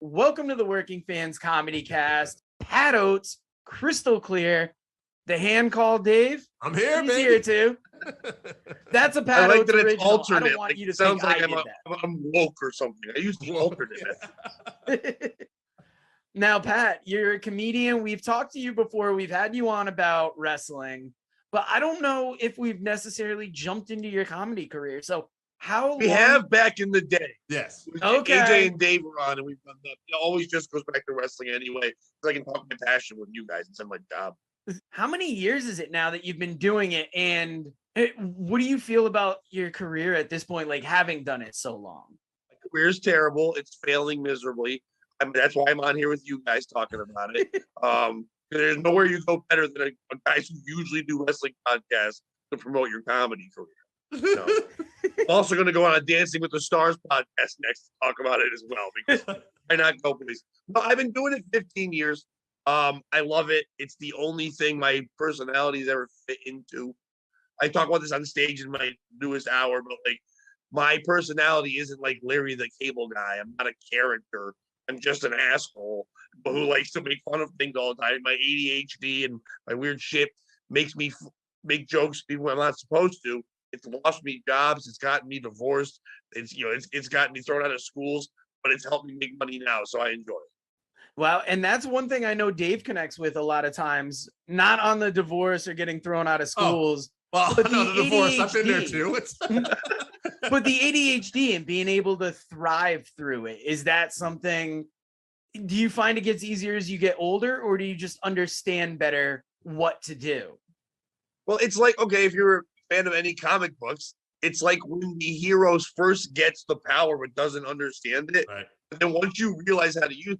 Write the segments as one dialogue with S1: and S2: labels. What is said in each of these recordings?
S1: Welcome to the Working Fans Comedycast. Pat Oates, crystal clear. The hand call, Dave.
S2: I'm here,
S1: He's
S2: baby.
S1: here too. That's a Pat Oates
S3: that it's
S1: original.
S3: alternate.
S1: I don't want you to
S3: sounds
S1: think
S3: like
S1: I did
S3: I'm woke or something. I used the alternate.
S1: that. Now, Pat, you're a comedian. We've talked to you before. We've had you on about wrestling, but I don't know if we've necessarily jumped into your comedy career. So
S3: We have back in the day.
S2: Yes.
S1: Okay.
S3: AJ and Dave were on, and we've done that. It always just goes back to wrestling anyway. So I can talk my passion with you guys. It's my job.
S1: How many years is it now that you've been doing it? And what do you feel about your career at this point, like having done it so long?
S3: My career's terrible. It's failing miserably. That's why I'm on here with you guys talking about it. There's nowhere you go better than a guys who usually do wrestling podcasts to promote your comedy career. You know? I'm also going to go on a Dancing with the Stars podcast next to talk about it as well, because why not go, please? No, I've been doing it 15 years. I love it. It's the only thing my personality's ever fit into. I talk about this on stage in my newest hour, but like my personality isn't like Larry the Cable Guy. I'm not a character. I'm just an asshole who likes to make fun of things all the time. My ADHD and my weird shit makes me make jokes when I'm not supposed to. It's lost me jobs. It's gotten me divorced. It's gotten me thrown out of schools, but it's helped me make money now. So I enjoy it.
S1: Wow. And that's one thing I know Dave connects with a lot of times, not on the divorce or getting thrown out of schools.
S2: Well, no, the divorce, I've been there too.
S1: But the ADHD and being able to thrive through it, is that something, do you find it gets easier as you get older, or do you just understand better what to do?
S3: Well, it's like, okay, if you're a fan of any comic books, it's like when the hero first gets the power but doesn't understand it.
S2: Right.
S3: But then once you realize how to use,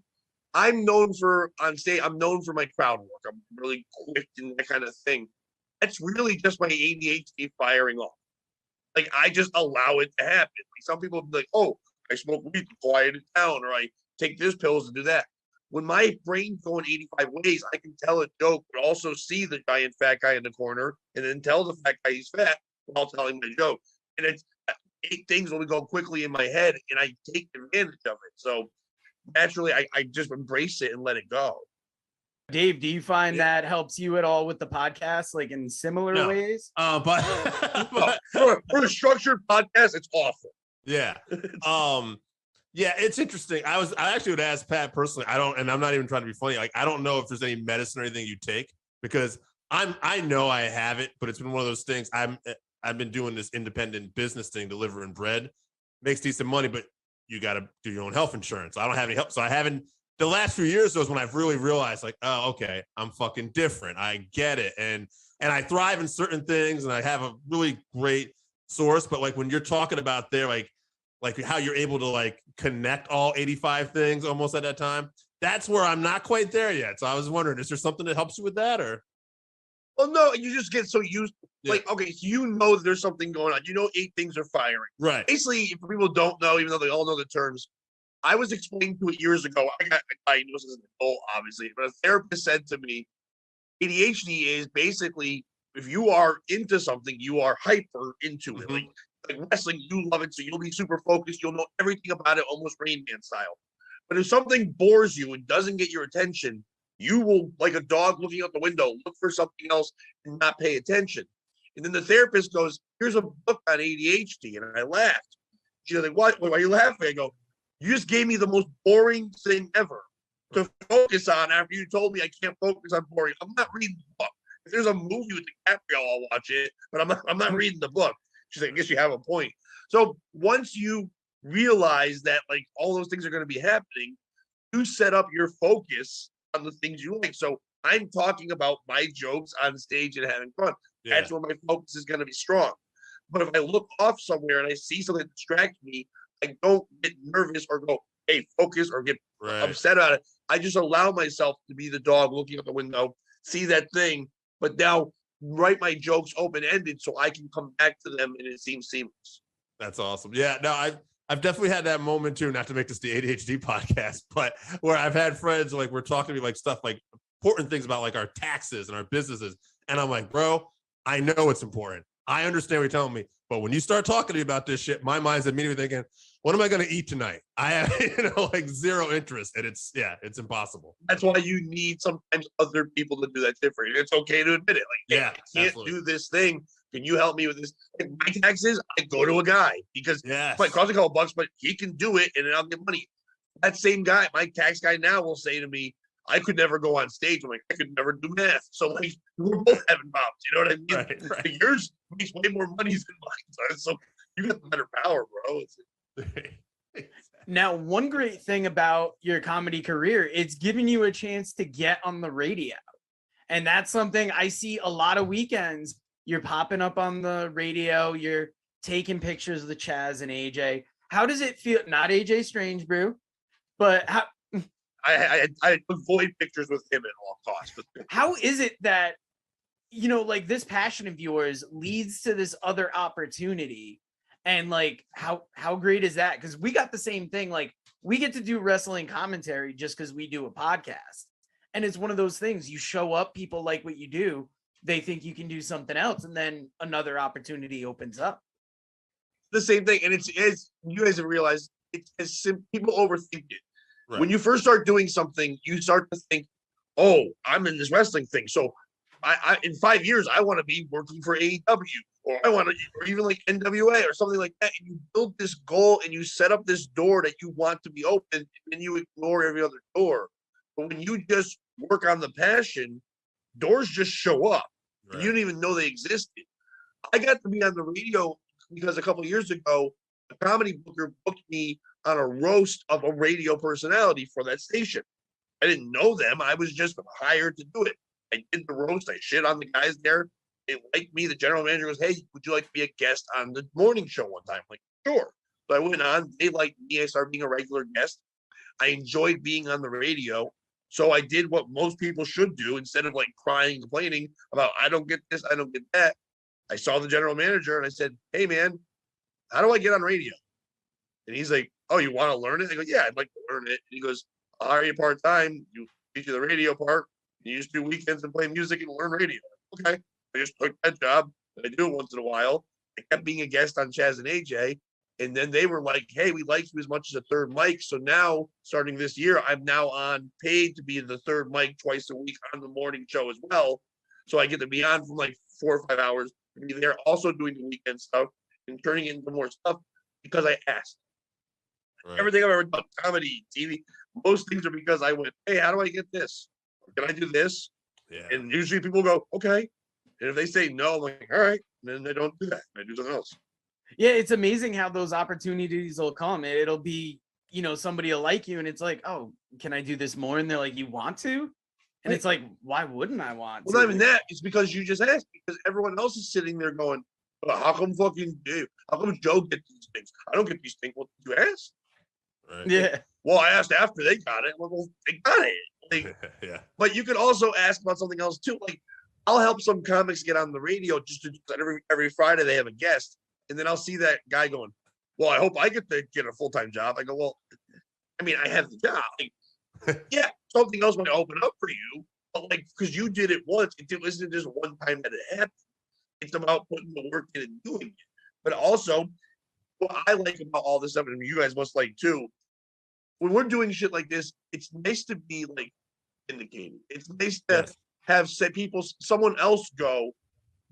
S3: I'm known for my crowd work. I'm really quick and that kind of thing. That's really just my ADHD firing off. Like, I just allow it to happen. Like, some people be like, oh, I smoke weed to quiet it down, or I take this pills to do that. When my brain's going 85 ways, I can tell a joke, but also see the giant fat guy in the corner and then tell the fat guy he's fat while telling my joke. And it's 8 things will go quickly in my head, and I take advantage of it. So naturally, I just embrace it and let it go.
S1: Dave, do you find that helps you at all with the podcast, like in similar ways?
S2: But
S3: for a structured podcast, it's awful.
S2: Yeah. Yeah, it's interesting. I actually would ask Pat personally. And I'm not even trying to be funny. Like, I don't know if there's any medicine or anything you take, because I know I have it, but it's been one of those things. I've been doing this independent business thing, delivering bread, makes decent money, but you got to do your own health insurance. I don't have any help, so I haven't. The last few years was when I've really realized, like, oh, okay, I'm fucking different. I get it. And I thrive in certain things, and I have a really great source. But like when you're talking about there, like how you're able to like connect all 85 things almost at that time, that's where I'm not quite there yet. So I was wondering, is there something that helps you with that, or?
S3: Well, no, you just get so used. Like, okay, so you know there's something going on. You know 8 things are firing.
S2: Right.
S3: Basically, if people don't know, even though they all know the terms, I was explaining to it years ago. I got diagnosed as an adult, obviously, but a therapist said to me, ADHD is basically, if you are into something, you are hyper into it. Like wrestling, you love it, so you'll be super focused. You'll know everything about it, almost Rain Man style. But if something bores you and doesn't get your attention, you will, like a dog looking out the window, look for something else and not pay attention. And then the therapist goes, here's a book on ADHD. And I laughed. She's like, what? Why are you laughing? I go, you just gave me the most boring thing ever to focus on after you told me I can't focus on boring. I'm not reading the book. If there's a movie with DiCaprio, I'll watch it, but I'm not reading the book. She's like, I guess you have a point. So once you realize that like all those things are going to be happening, you set up your focus on the things you like. So I'm talking about my jokes on stage and having fun. Yeah. That's where my focus is going to be strong. But if I look off somewhere and I see something that distracts me, I don't get nervous or go, hey, focus, or get upset about it. I just allow myself to be the dog looking out the window, see that thing, but now write my jokes open-ended so I can come back to them and it seems seamless.
S2: That's awesome. Yeah, no, I've definitely had that moment too, not to make this the ADHD podcast, but where I've had friends like we're talking to me like stuff like important things about like our taxes and our businesses. And I'm like, bro, I know it's important. I understand what you're telling me. But when you start talking to me about this shit, my mind's immediately thinking, what am I going to eat tonight? I have, like zero interest. And it's impossible.
S3: That's why you need sometimes other people to do that shit for you. It's okay to admit it. Like, hey, I can't
S2: absolutely.
S3: do this thing. Can you help me with this? Like my taxes, I go to a guy because it might cost a couple bucks, but he can do it and I'll get money. That same guy, my tax guy now will say to me, I could never go on stage. I'm like, I could never do math. So like we're both having problems. You know what I mean?
S2: Right.
S3: Like, yours makes way more money than mine. So you got the better power, bro.
S1: Now, one great thing about your comedy career, it's giving you a chance to get on the radio. And that's something I see a lot of weekends. You're popping up on the radio. You're taking pictures of the Chaz and AJ. How does it feel? Not AJ Strange Brew, but how...
S3: I avoid pictures with him at all costs.
S1: How is it that, like this passion of yours leads to this other opportunity? And like, how great is that? Because we got the same thing. Like we get to do wrestling commentary just because we do a podcast. And it's one of those things, you show up, people like what you do. They think you can do something else. And then another opportunity opens up.
S3: The same thing. And it's you guys have realized, it's people overthink it. Right. When you first start doing something, you start to think, oh, I'm in this wrestling thing. So I in 5 years, I want to be working for AEW or I want to, or even like NWA or something like that. And you build this goal and you set up this door that you want to be open and you ignore every other door. But when you just work on the passion, doors just show up. Right. You don't even know they existed. I got to be on the radio because a couple of years ago, a comedy booker booked me on a roast of a radio personality for that station. I didn't know them. I was just hired to do it. I did the roast. I shit on the guys there. They liked me. The general manager goes, hey, would you like to be a guest on the morning show one time? I'm like, sure. So I went on. They liked me. I started being a regular guest. I enjoyed being on the radio. So I did what most people should do instead of like crying, complaining about, I don't get this, I don't get that. I saw the general manager and I said, hey, man, how do I get on radio? And he's like, oh, you want to learn it? I go, yeah, I'd like to learn it. And he goes, I'll hire you part-time. You teach you the radio part. You just do weekends and play music and learn radio. Okay. I just took that job. I do it once in a while. I kept being a guest on Chaz and AJ. And then they were like, hey, we like you as much as a third mic. So now, starting this year, I'm now on paid to be the third mic twice a week on the morning show as well. So I get to be on from like 4 or 5 hours to be there, also doing the weekend stuff and turning it into more stuff because I asked. Right. Everything I've ever done, comedy, TV, most things are because I went, hey, how do I get this? Can I do this? Yeah. And usually people go, okay. And if they say no, I'm like, all right. And then they don't do that. I do something else.
S1: Yeah, it's amazing how those opportunities will come. It'll be, somebody will like you and it's like, oh, can I do this more? And they're like, you want to? And it's like, why wouldn't I want to?
S3: Well, not even that. It's because you just asked, because everyone else is sitting there going, well, how come Joe gets these things? I don't get these things. Well, did you ask?
S2: Right.
S1: Yeah.
S3: Well, I asked after they got it. Well, they got it. Like,
S2: yeah.
S3: But you could also ask about something else too. Like, I'll help some comics get on the radio every Friday they have a guest. And then I'll see that guy going, well, I hope I get to get a full-time job. I go, well, I mean, I have the job. Like, yeah, something else might open up for you. But like, because you did it once, it isn't just one time that it happened. It's about putting the work in and doing it. But also, what I like about all this stuff, and you guys must like too, when we're doing shit like this, it's nice to be like indicated. It's nice to have someone else go,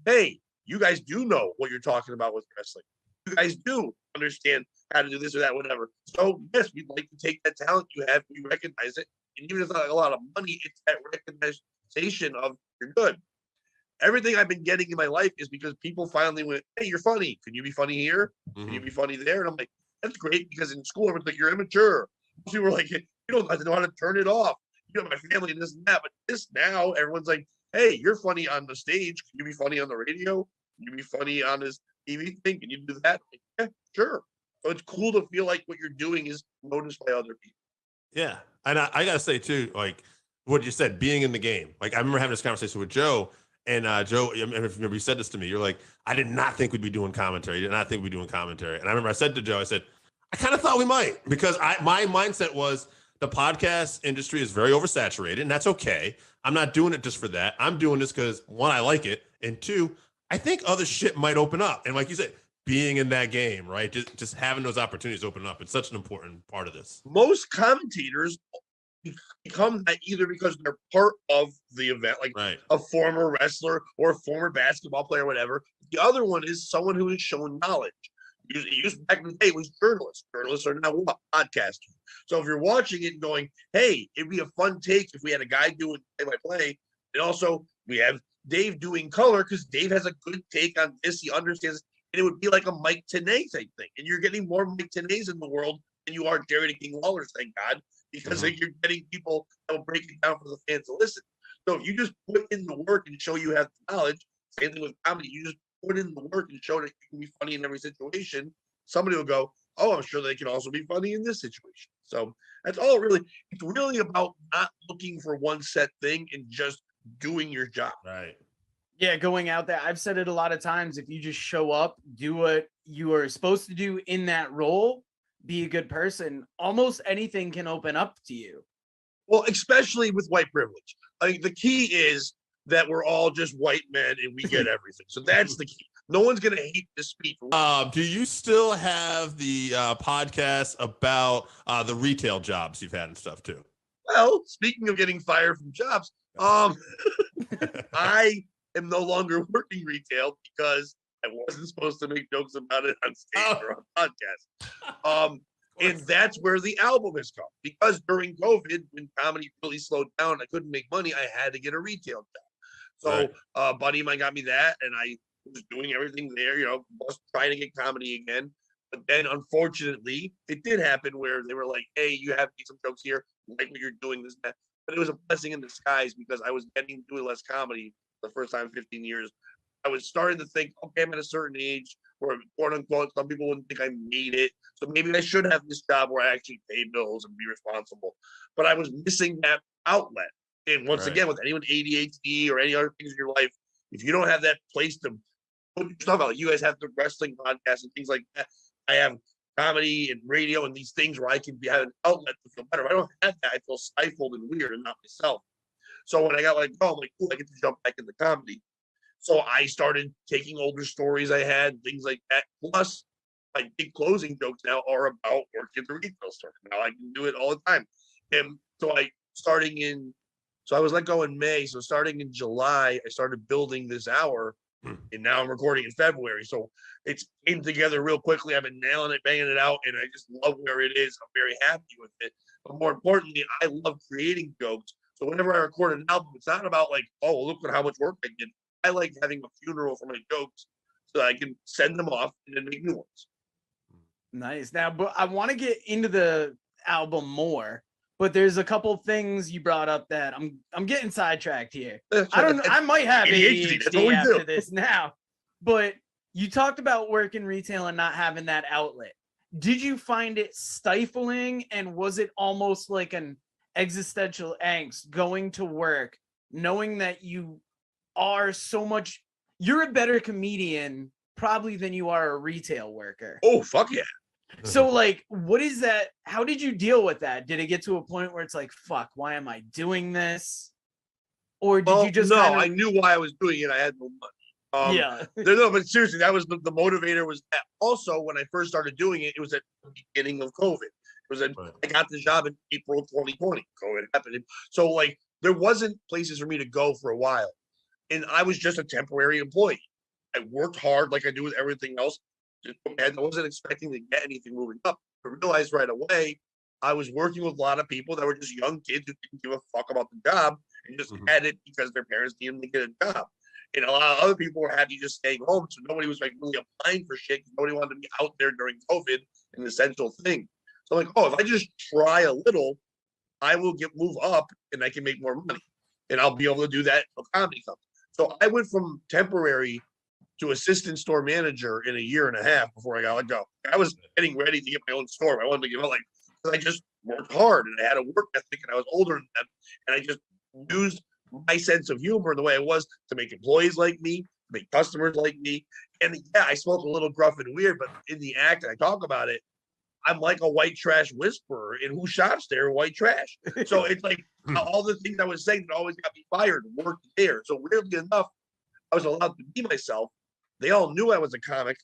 S3: hey, you guys do know what you're talking about with wrestling. You guys do understand how to do this or that, whatever. So yes, we'd like to take that talent you have, you recognize it, and even if it's not a lot of money, it's that recognition of you're good. Everything I've been getting in my life is because people finally went, hey, you're funny. Can you be funny here? Can you be funny there? And I'm like, that's great, because in school everyone's like, you're immature. People were like, you don't have to know how to turn it off. You know, my family and this and that. But this now, everyone's like, hey, you're funny on the stage. Can you be funny on the radio? Can you be funny on this TV thing? Can you do that? Like, yeah, sure. So it's cool to feel like what you're doing is noticed by other people.
S2: Yeah. And I got to say, too, like what you said, being in the game. Like, I remember having this conversation with Joe. And Joe, I remember you said this to me. You're like, I did not think we'd be doing commentary. I did not think we'd be doing commentary. And I remember I said to Joe, I said, I kind of thought we might, because my mindset was the podcast industry is very oversaturated, and that's okay. I'm not doing it just for that. I'm doing this because, one, I like it, and two, I think other shit might open up. And like you said, being in that game, right? Just having those opportunities open up. It's such an important part of this.
S3: Most commentators become that either because they're part of the event, like a former wrestler or a former basketball player, or whatever. The other one is someone who has shown knowledge. Used back in the day, it was journalists. Journalists are now what? Podcasters. So if you're watching it and going, hey, it'd be a fun take if we had a guy doing play-by-play, and also we have Dave doing color because Dave has a good take on this. He understands, and it would be like a Mike Tenay type thing. And you're getting more Mike Tenays in the world than you are Jerry the King Lawlers, thank God, because you're getting people that will break it down for the fans to listen. So if you just put in the work and show you have the knowledge, same thing with comedy, you just put in the work and show that you can be funny in every situation, somebody will go, oh, I'm sure they can also be funny in this situation. So that's all it's really about not looking for one set thing and just doing your job.
S2: Right.
S1: Yeah, going out there. I've said it a lot of times. If you just show up, do what you are supposed to do in that role, be a good person, almost anything can open up to you.
S3: Well, especially with white privilege. I think the key is that we're all just white men and we get everything. So that's the key. No one's going to hate this speech.
S2: Do you still have the podcast about the retail jobs you've had and stuff too?
S3: Well, speaking of getting fired from jobs, I am no longer working retail because I wasn't supposed to make jokes about it on stage or on podcast. And that's where the album has come. Because during COVID, when comedy really slowed down, I couldn't make money, I had to get a retail job. So a buddy of mine got me that, and I was doing everything there, was trying to get comedy again. But then, unfortunately, it did happen where they were like, hey, you have some jokes here, like what you're doing, this, that. But it was a blessing in disguise because I was getting to do less comedy the first time in 15 years. I was starting to think, okay, I'm at a certain age where, quote unquote, some people wouldn't think I made it. So maybe I should have this job where I actually pay bills and be responsible. But I was missing that outlet. And once again, with anyone ADHD or any other things in your life, if you don't have that place to put your stuff out, like you guys have the wrestling podcast and things like that. I have comedy and radio and these things where I can have an outlet to feel better. If I don't have that, I feel stifled and weird and not myself. So when I got I'm like, cool, I get to jump back into comedy. So I started taking older stories I had, things like that. Plus, my big closing jokes now are about working at the retail store. Now I can do it all the time. And so I was let go in May. So starting in July, I started building this hour. And now I'm recording in February. So it's came together real quickly. I've been nailing it, banging it out, and I just love where it is. I'm very happy with it. But more importantly, I love creating jokes. So whenever I record an album, it's not about like, oh, look at how much work I did. I like having a funeral for my jokes so that I can send them off and then make new ones.
S1: Nice. Now, but I want to get into the album more, but there's a couple things you brought up that I'm getting sidetracked here. I might have ADHD after this now, but you talked about working retail and not having that outlet. Did you find it stifling, and was it almost like an existential angst going to work, knowing that you're a better comedian probably than you are a retail worker?
S3: Oh, fuck yeah.
S1: So like, what is that? How did you deal with that? Did it get to a point where it's like, fuck, why am I doing this? Or did you just
S3: I knew why I was doing it. I had no money. No, but seriously, that was the motivator was that. Also, when I first started doing it, it was at the beginning of COVID. I got the job in April 2020. COVID happened. So like, there wasn't places for me to go for a while. And I was just a temporary employee. I worked hard like I do with everything else. And I wasn't expecting to get anything moving up. I realized right away I was working with a lot of people that were just young kids who didn't give a fuck about the job and just had it because their parents needed them to get a job. And a lot of other people were happy just staying home. So nobody was like really applying for shit. Nobody wanted to be out there during COVID, an essential thing. So I'm like, if I just try a little, I will move up and I can make more money. And I'll be able to do that for comedy company. So I went from temporary to assistant store manager in a year and a half before I got let go. I was getting ready to get my own store. I wanted to give up because I just worked hard and I had a work ethic and I was older than them. And I just used my sense of humor the way I was to make employees like me, to make customers like me. And yeah, I spoke a little gruff and weird, but in the act, and I talk about it, I'm like a white trash whisperer, and who shops there? White trash. So it's like all the things I was saying that always got me fired worked there. So weirdly enough, I was allowed to be myself. they all knew I was a comic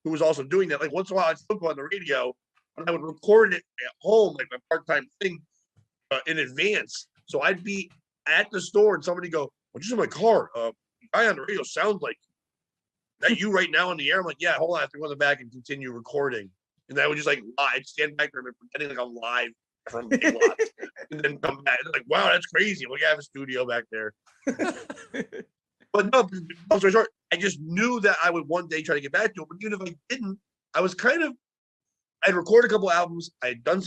S3: who was also doing that. Like once in a while, I'd still go on the radio and I would record it at home, like my part-time thing in advance. So I'd be at the store and somebody go, "Well, just in my car. The guy on the radio sounds like that you right now on the air." I'm like, "Yeah, hold on, I have to go in the back and continue recording." And I would just like I'd stand back there and pretending like I'm live from Big Lots, and then come back. And like, wow, that's crazy. We have a studio back there. But no, long story short, I just knew that I would one day try to get back to it. But even if I didn't, I was I'd recorded a couple albums. I'd been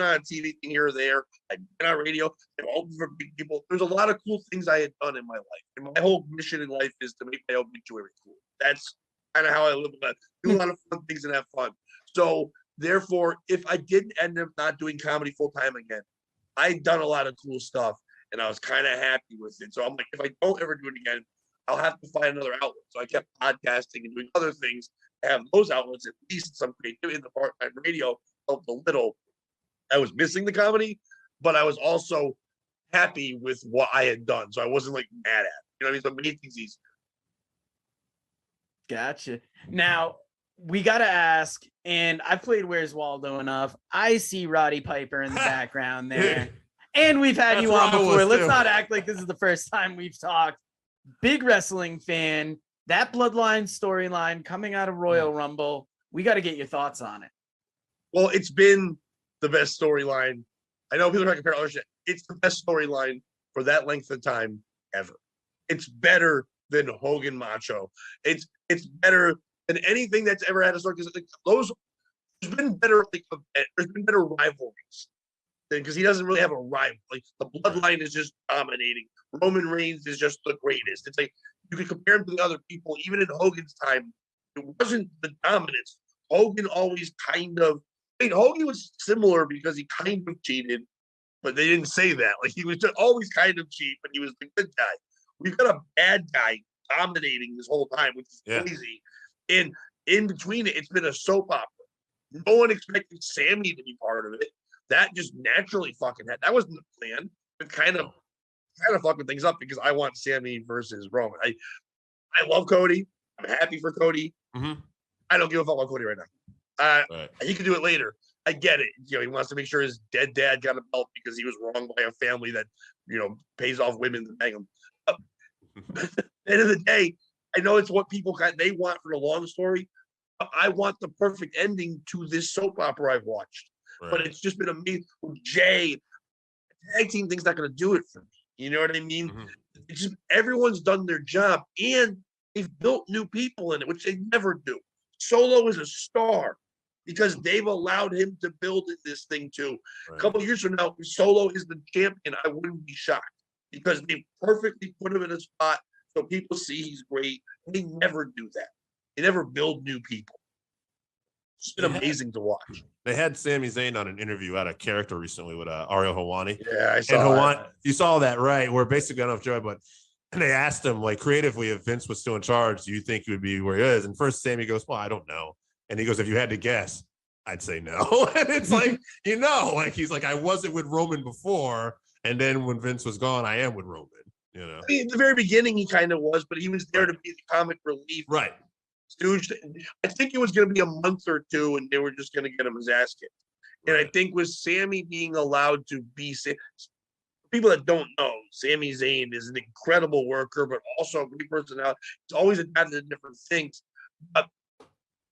S3: on a TV thing here or there. I'd been on radio. I've opened for big people. There's a lot of cool things I had done in my life. And my whole mission in life is to make my obituary cool. That's kind of how I live. Do a lot of fun things and have fun. So therefore, if I did end up not doing comedy full time again, I'd done a lot of cool stuff and I was kind of happy with it. So I'm like, if I don't ever do it again, I'll have to find another outlet. So I kept podcasting and doing other things to have those outlets, at least some creativity in the part-time radio helped a little. I was missing the comedy, but I was also happy with what I had done. So I wasn't like mad at it. You know what I mean? So it made things easy.
S1: Gotcha. Now, we got to ask, and I've played Where's Waldo enough. I see Roddy Piper in the background there. And we've had you on before. Let's not act like this is the first time we've talked. Big wrestling fan. That Bloodline storyline coming out of Royal Rumble. We got to get your thoughts on it.
S3: Well, it's been the best storyline. I know people are trying to compare other shit. It's the best storyline for that length of time ever. It's better than Hogan Macho. It's better than anything that's ever had a story. Because like, there's been better rivalries because he doesn't really have a rival. Like the Bloodline is just dominating. Roman Reigns is just the greatest. It's like you can compare him to the other people. Even in Hogan's time, it wasn't the dominance. Hogan always kind of. I mean, Hogan was similar because he kind of cheated, but they didn't say that. Like he was just always kind of cheat, but he was the good guy. We've got a bad guy dominating this whole time, which is crazy. And in between it, it's been a soap opera. No one expected Sammy to be part of it. That just naturally fucking had. That wasn't the plan. It kind of fucking things up because I want Sammy versus Roman. I love Cody. I'm happy for Cody.
S2: Mm-hmm.
S3: I don't give a fuck about Cody right now. He can do it later. I get it. You know, he wants to make sure his dead dad got a belt because he was wronged by a family that, you know, pays off women to bang him. At the end of the day, I know it's what people they want for the long story. I want the perfect ending to this soap opera I've watched. Right. But it's just been amazing. Jay, tag team thing's not going to do it for me. You know what I mean? Mm-hmm. It's just everyone's done their job and they've built new people in it, which they never do. Solo is a star because they've allowed him to build this thing too. Right. A couple of years from now, if Solo is the champion, I wouldn't be shocked because they perfectly put him in a spot so people see he's great. They never do that. They never build new people. It's been amazing to watch.
S2: They had Sami Zayn on an interview out of character recently with Ariel Helwani.
S3: Yeah, I saw that.
S2: You saw that, right? Where basically, I don't know if Joey, but and they asked him, like, creatively, if Vince was still in charge, do you think he would be where he is? And first, Sammy goes, well, I don't know. And he goes, if you had to guess, I'd say no. And it's like, you know, like he's like, I wasn't with Roman before. And then when Vince was gone, I am with Roman, you know.
S3: I mean, at the very beginning, he kind of was, but he was there to be the comic relief.
S2: Right.
S3: Stooge, I think it was going to be a month or two, and they were just going to get him his ass kicked. Right. And I think with Sammy being allowed to be, people that don't know, Sami Zayn is an incredible worker, but also a great personality. He's always adapted to different things. But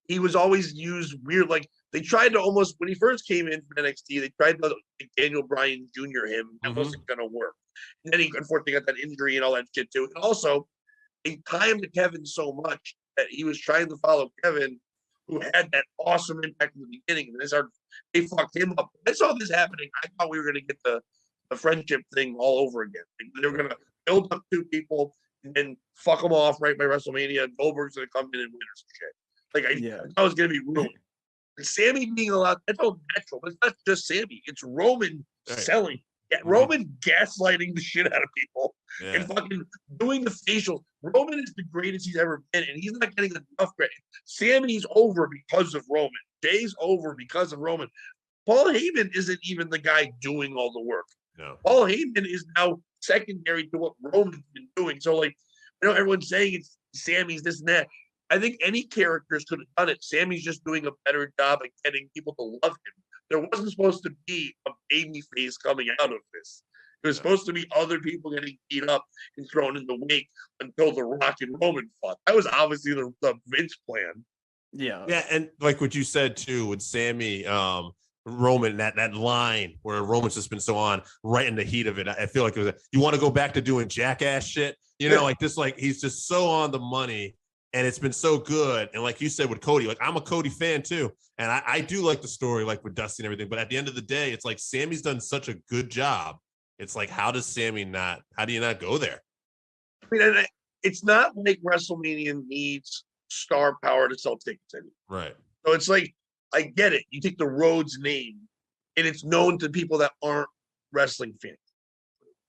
S3: he was always used weird. Like they tried to almost, when he first came in for NXT, they tried to like Daniel Bryan Jr. him. That wasn't going to work. And then he unfortunately got that injury and all that shit too. And also, they timed Kevin so much that he was trying to follow Kevin, who had that awesome impact in the beginning. And they fucked him up. I saw this happening. I thought we were going to get the friendship thing all over again. They were going to build up two people and then fuck them off right by WrestleMania. And Goldberg's going to come in and win or some shit. Like, I was going to be ruined. And Sammy being allowed, that's all natural, but it's not just Sammy. It's Roman selling. Yeah, Roman gaslighting the shit out of people and fucking doing the facials. Roman is the greatest he's ever been, and he's not getting enough credit. Sammy's over because of Roman. Jay's over because of Roman. Paul Heyman isn't even the guy doing all the work.
S2: No.
S3: Paul Heyman is now secondary to what Roman's been doing. So, like, I know everyone's saying it's Sammy's this and that. I think any characters could have done it. Sammy's just doing a better job at getting people to love him. There wasn't supposed to be a baby face coming out of this. It was supposed to be other people getting beat up and thrown in the wake until the Rock and Roman fought. That was obviously the Vince plan.
S1: Yeah.
S2: Yeah, and like what you said too with Sammy, Roman, that line where Roman's just been so on right in the heat of it. I feel like it was you want to go back to doing jackass shit, like this, like he's just so on the money, and it's been so good. And like you said with Cody, like I'm a Cody fan too, and I do like the story, like with Dusty and everything. But at the end of the day, it's like Sammy's done such a good job. It's like, how do you not go there?
S3: I mean, it's not like WrestleMania needs star power to sell tickets anymore.
S2: Right.
S3: So it's like, I get it. You take the Rhodes name and it's known to people that aren't wrestling fans.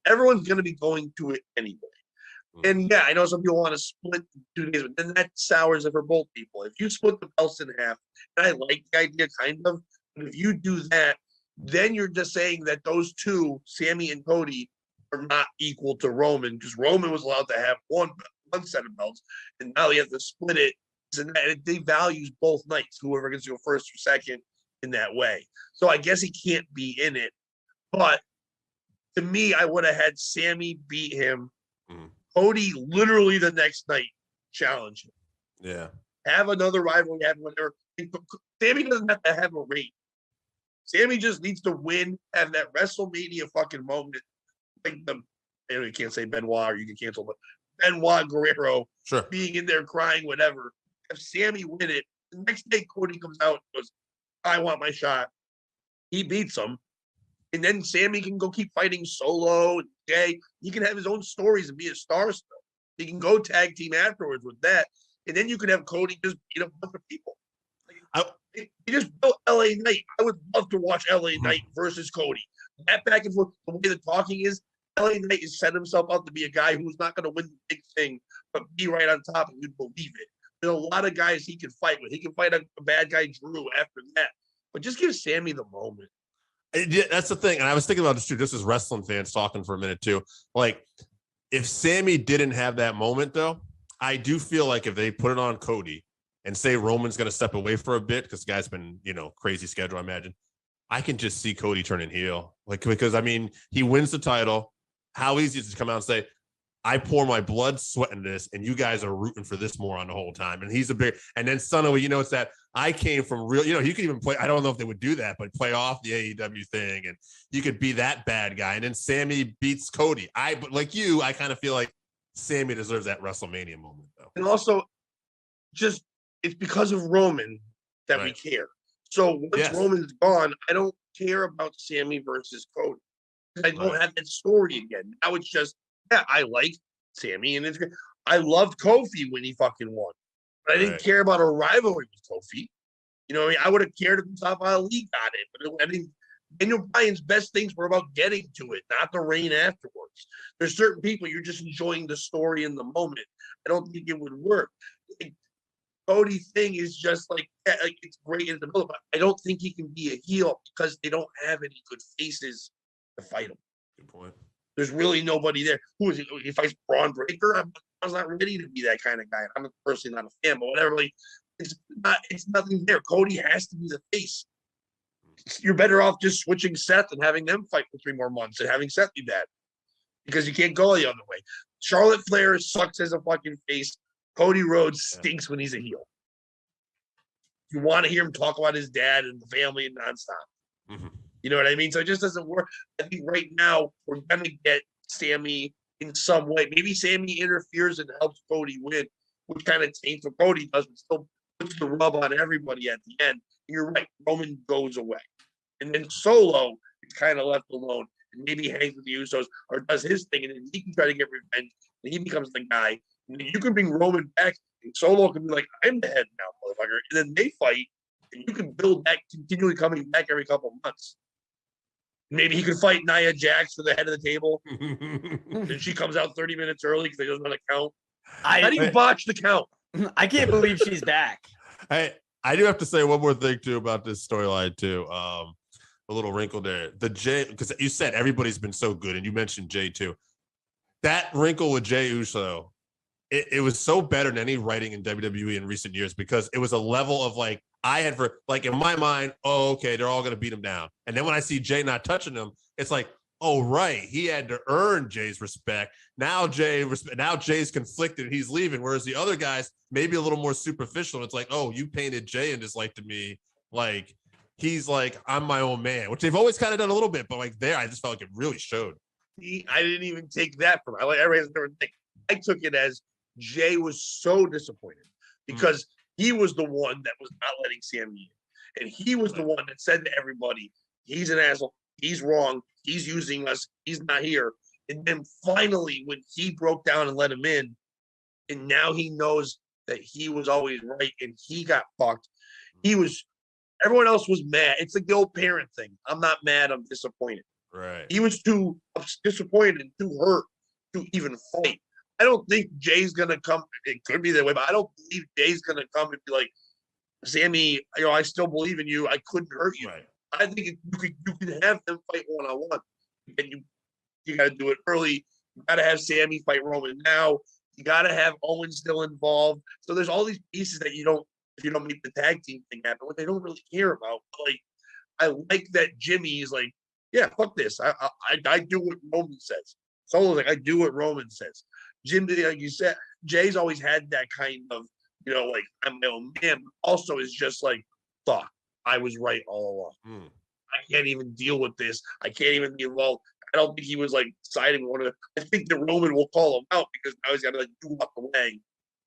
S3: Everyone's going to be going to it anyway. And yeah, I know some people want to split 2 days, but then that sours it for both people. If you split the belts in half, and I like the idea kind of, but if you do that, then you're just saying that those two, Sammy and Cody, are not equal to Roman, because Roman was allowed to have one set of belts, and now you have to split it. And it devalues both nights, whoever gets to go first or second in that way. So I guess he can't be in it. But to me, I would have had Sammy beat him. Cody literally the next night challenge him.
S2: Yeah.
S3: Have another rivalry, have whatever. Sammy doesn't have to have a reign. Sammy just needs to win, have that WrestleMania fucking moment. Like you can't say Benoit or you can cancel, but Benoit Guerrero being in there crying, whatever. Have Sammy win it. The next day, Cody comes out and goes, I want my shot. He beats him. And then Sammy can go keep fighting Solo and Jay. He can have his own stories and be a star still. He can go tag team afterwards with that. And then you can have Cody just beat up a bunch of people. He just built LA Knight. I would love to watch LA Knight versus Cody. That back and forth, the way the talking is, LA Knight has set himself up to be a guy who's not going to win the big thing, but be right on top and you'd believe it. There's a lot of guys he can fight with. He can fight a bad guy, Drew, after that. But just give Sammy the moment.
S2: Yeah, that's the thing. And I was thinking about this too, just as wrestling fans talking for a minute too. Like, if Sammy didn't have that moment, though, I do feel like if they put it on Cody and say Roman's going to step away for a bit, because the guy's been, crazy schedule, I imagine, I can just see Cody turning heel. Like, because, I mean, he wins the title. How easy is it to come out and say, I pour my blood, sweat into this, and you guys are rooting for this moron the whole time. And he's a big, and then suddenly, it's that I came from real, he could even play, I don't know if they would do that, but play off the AEW thing, and you could be that bad guy. And then Sammy beats Cody. But like you, I kind of feel like Sammy deserves that WrestleMania moment, though.
S3: And also, just, it's because of Roman that we care. So once Roman's gone, I don't care about Sammy versus Cody. I don't have that story again. Now it's just, I like Sammy, and it's great. I loved Kofi when he fucking won. But I didn't care about a rivalry with Kofi. I would have cared if Mustafa Ali got it. But I think Daniel Bryan's best things were about getting to it, not the reign afterwards. There's certain people you're just enjoying the story in the moment. I don't think it would work. Like, Cody thing is just like it's great in the middle, but I don't think he can be a heel because they don't have any good faces to fight him.
S2: Good point.
S3: There's really nobody there. Who is it? He fights Braun Breaker. I was not ready to be that kind of guy. I'm personally not a fan, but whatever. Like, it's nothing there. Cody has to be the face. You're better off just switching Seth and having them fight for 3 more months and having Seth be bad, because you can't go the other way. Charlotte Flair sucks as a fucking face. Cody Rhodes stinks when he's a heel. You want to hear him talk about his dad and the family and nonstop.
S2: Mm-hmm.
S3: You know what I mean? So it just doesn't work. I think right now we're going to get Sammy in some way. Maybe Sammy interferes and helps Cody win, which kind of taints what Cody does, but still puts the rub on everybody at the end. You're right. Roman goes away. And then Solo is kind of left alone. And maybe hangs with the Usos or does his thing, and then he can try to get revenge. And he becomes the guy. And then you can bring Roman back, and Solo can be like, I'm the head now, motherfucker. And then they fight, and you can build that continually coming back every couple of months. Maybe he could fight Nia Jax for the head of the table. And she comes out 30 minutes early because they doesn't want to count. How do you botch the count?
S1: I can't believe she's back.
S2: I do have to say one more thing too about this storyline too. A little wrinkle there. The Jay, because you said everybody's been so good, and you mentioned Jay too. That wrinkle with Jay Uso it was so better than any writing in WWE in recent years because it was a level of like I had for like in my mind, oh, okay, they're all gonna beat him down. And then when I see Jay not touching him, it's like, oh, right, he had to earn Jay's respect. Now Jay's conflicted, he's leaving. Whereas the other guys, maybe a little more superficial. It's like, oh, you painted Jay in this light to me. Like he's like, I'm my own man, which they've always kind of done a little bit, but like there, I just felt like it really showed.
S3: I didn't even take that from it. I like everybody's different thing. I took it as Jay was so disappointed because he was the one that was not letting Sammy in. And he was the one that said to everybody, he's an asshole, he's wrong, he's using us, he's not here. And then finally, when he broke down and let him in, and now he knows that he was always right and he got fucked. Everyone else was mad. It's like the old parent thing. I'm not mad, I'm disappointed.
S2: Right.
S3: He was too disappointed and too hurt to even fight. I don't think Jay's gonna come. It could be that way, but I don't believe Jay's gonna come and be like, Sammy, I still believe in you. I couldn't hurt you. Right. I think you can have them fight one-on-one. And you got to do it early. You got to have Sammy fight Roman now. You got to have Owen still involved. So there's all these pieces that if you don't make the tag team thing happen, what they don't really care about. But like, I like that Jimmy is like, yeah, fuck this. I do what Roman says. Solo's like, I do what Roman says. Jim, like you said, Jay's always had that kind of, like I'm my own man. But also is just like, fuck, I was right all along. I can't even deal with this. I can't even be involved. I don't think he was like siding one of them. I think the Roman will call him out because now he's got to like do up the way,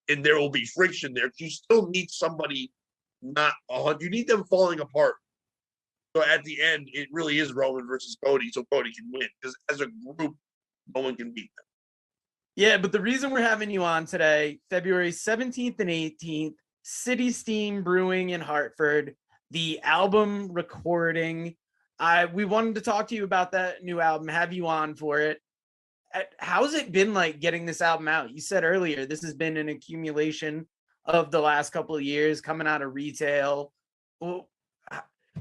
S3: and there will be friction there. You still need somebody not 100. You need them falling apart. So at the end, it really is Roman versus Cody, so Cody can win because as a group, no one can beat them.
S1: Yeah, but the reason we're having you on today, February 17th and 18th, City Steam Brewing in Hartford, the album recording. We wanted to talk to you about that new album, have you on for it. How's it been like getting this album out? You said earlier, this has been an accumulation of the last couple of years coming out of retail. Well,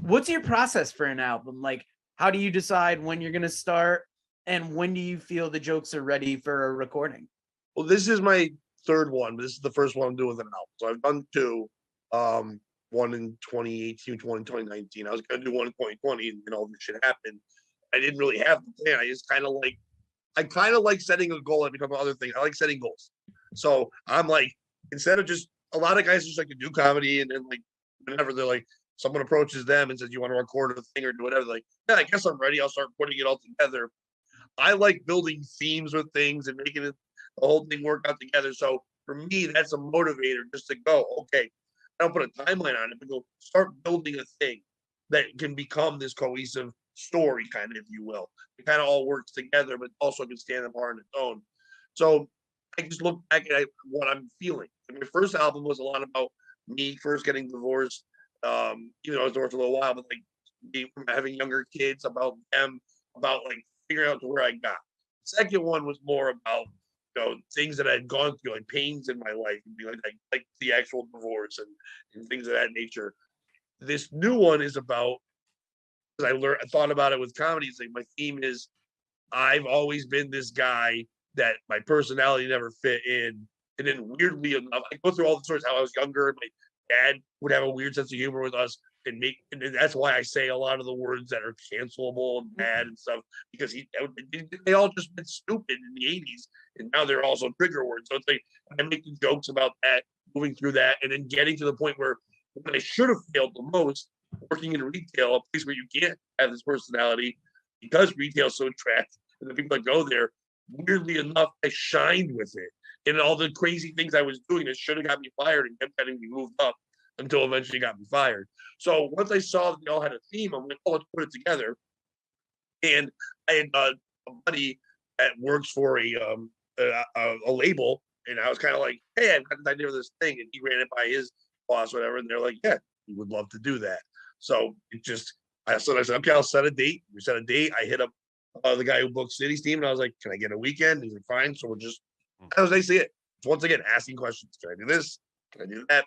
S1: what's your process for an album? Like, how do you decide when you're going to start? And when do you feel the jokes are ready for a recording?
S3: Well, this is my third one, but this is the first one I'm doing with an album. So I've done two, one in 2018, one in 2019. I was going to do one in 2020, and all this shit happened. I didn't really have the plan. I just kind of like setting a goal and becoming other things. I like setting goals. So I'm like, instead of just, a lot of guys just like to do comedy and then like, whenever they're like, someone approaches them and says, you want to record a thing or do whatever. They're like, yeah, I guess I'm ready. I'll start putting it all together. I like building themes with things and making the whole thing work out together. So for me, that's a motivator just to go, okay, I don't put a timeline on it, but go start building a thing that can become this cohesive story, kind of, if you will. It kind of all works together, but also can stand apart on its own. So I just look back at what I'm feeling. And my first album was a lot about me first getting divorced. I was divorced for a little while, but like having younger kids, about them, about like figuring out to where I got. The second one was more about things that I had gone through, like pains in my life, and like the actual divorce and things of that nature. This new one is about, because I thought about it with comedy. It's like my theme is I've always been this guy that my personality never fit in, and then weirdly enough, I go through all the stories how I was younger and my dad would have a weird sense of humor with us. And that's why I say a lot of the words that are cancelable and bad and stuff, because they all just been stupid in the 80s, and now they're also trigger words. So it's like I'm making jokes about that, moving through that, and then getting to the point where when I should have failed the most, working in retail, a place where you can't have this personality because retail is so trash, and the people that go there, weirdly enough, I shined with it. And all the crazy things I was doing that should have got me fired and kept getting me moved up until eventually got me fired. So once I saw that they all had a theme, I'm like, oh, let's put it together. And I had a buddy that works for a label, and I was kind of like, hey, I've got this idea for this thing, and he ran it by his boss, whatever, and they're like, yeah, we would love to do that. So I said, okay, I'll set a date. We set a date. I hit up the guy who booked City Steam, and I was like, can I get a weekend? He's like, fine. So that was basically it. So once again, asking questions. Can I do this? Can I do that?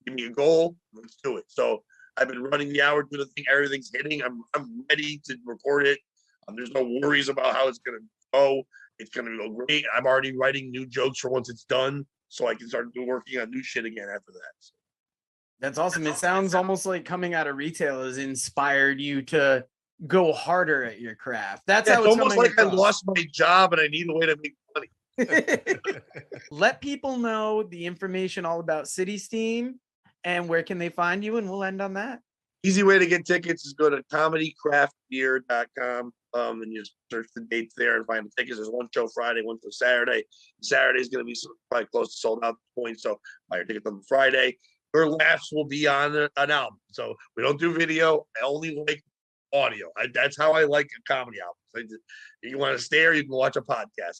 S3: Give me a goal. Let's do it. So I've been running the hour, do the thing. Everything's hitting. I'm ready to record it. There's no worries about how it's going to go. It's going to go great. I'm already writing new jokes for once it's done. so I can start working on new shit again after that. So.
S1: That's awesome. It sounds almost like coming out of retail has inspired you to go harder at your craft. That's how
S3: it's almost like
S1: across.
S3: I lost my job and I need a way to make money.
S1: Let people know the information all about City Steam and where can they find you, and we'll end on that.
S3: Easy way to get tickets is go to comedycraftbeer.com and you search the dates there and find the tickets. There's one show Friday, one show Saturday. Saturday is going to be probably close to sold out at the point, so buy your tickets on the Friday. Your laughs will be on an album. So we don't do video. I only like audio. That's how I like a comedy album. You want to stare, you can watch a podcast.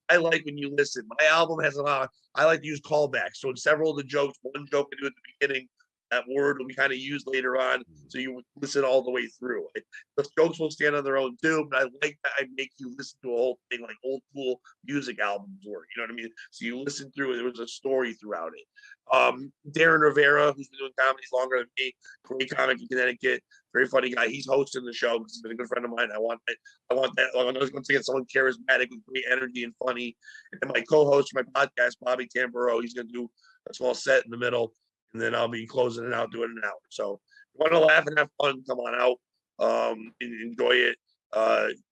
S3: I like when you listen. My album has a lot. I like to use callbacks. So in several of the jokes, one joke I do at the beginning, that word will be kind of used later on, so you listen all the way through. The jokes will stand on their own too, but I like that I make you listen to a whole thing like old school music albums work. You know what I mean? So you listen through it. There was a story throughout it. Darren Rivera, who's been doing comedies longer than me, great comic in Connecticut, very funny guy. He's hosting the show because he's been a good friend of mine. I want that. I know he's going to get someone charismatic with great energy and funny. And my co-host for my podcast, Bobby Tamburo, he's going to do a small set in the middle. And then I'll be closing it out, doing an hour. So if you want to laugh and have fun, come on out. Enjoy it.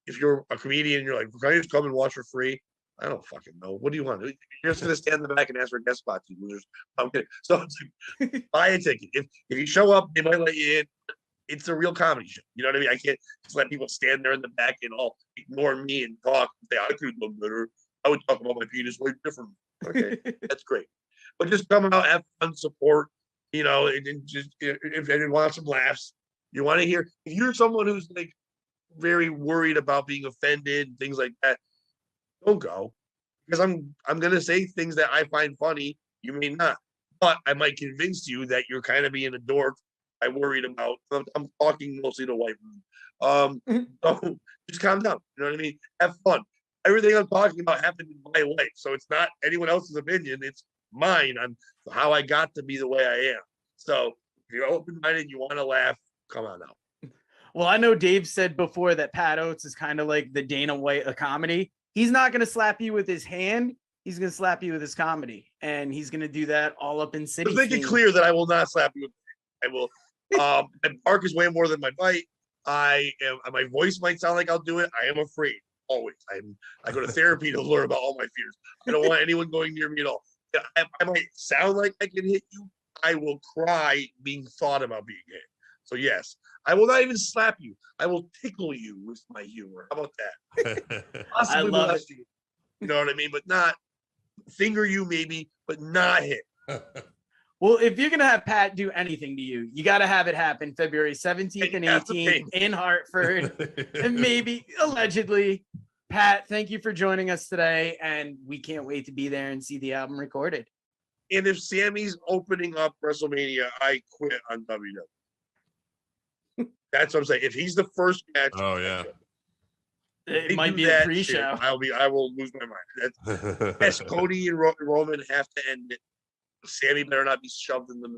S3: If you're a comedian and you're like, can I just come and watch for free? I don't fucking know. What do you want? You're just gonna stand in the back and ask for a guest spot, you losers. I'm kidding. So it's like, buy a ticket. If you show up, they might let you in. It's a real comedy show. You know what I mean? I can't just let people stand there in the back and all ignore me and talk. Say, I could look better. I would talk about my penis way different. Okay, that's great. But just come out, have fun, support, and just if anyone wants some laughs, you want to hear. If you're someone who's like very worried about being offended and things like that, don't go, because I'm gonna say things that I find funny. You may not, but I might convince you that you're kind of being a dork. I'm worried about. I'm talking mostly to white women. So just calm down. You know what I mean? Have fun. Everything I'm talking about happened in my life, so it's not anyone else's opinion. It's mine on how I got to be the way I am. So if you're open-minded, you want to laugh, come on out.
S1: Well, I know Dave said before that Pat Oates is kind of like the Dana White of comedy. He's not going to slap you with his hand. He's going to slap you with his comedy, and he's going to do that all up in City.
S3: Let's make it clear that I will not slap you with my hand. I will. My bark is way more than my bite. My voice might sound like I'll do it. I am afraid always. I go to therapy to learn about all my fears. I don't want anyone going near me at all. I might sound like I can hit you. I will cry being thought about being hit. So yes, I will not even slap you. I will tickle you with my humor. How about that? Possibly
S1: I love it.
S3: You know what I mean? But not finger you maybe, but not hit.
S1: Well, if you're gonna have Pat do anything to you, you got to have it happen February 17th and 18th in Hartford, and maybe allegedly. Pat, thank you for joining us today, and we can't wait to be there and see the album recorded.
S3: And if Sammy's opening up WrestleMania, I quit on WWE. That's what I'm saying. If he's the first match,
S2: oh yeah,
S1: it might be a pre-show.
S3: I will lose my mind. Yes, Cody and Roman have to end it. Sammy better not be shoved in the middle.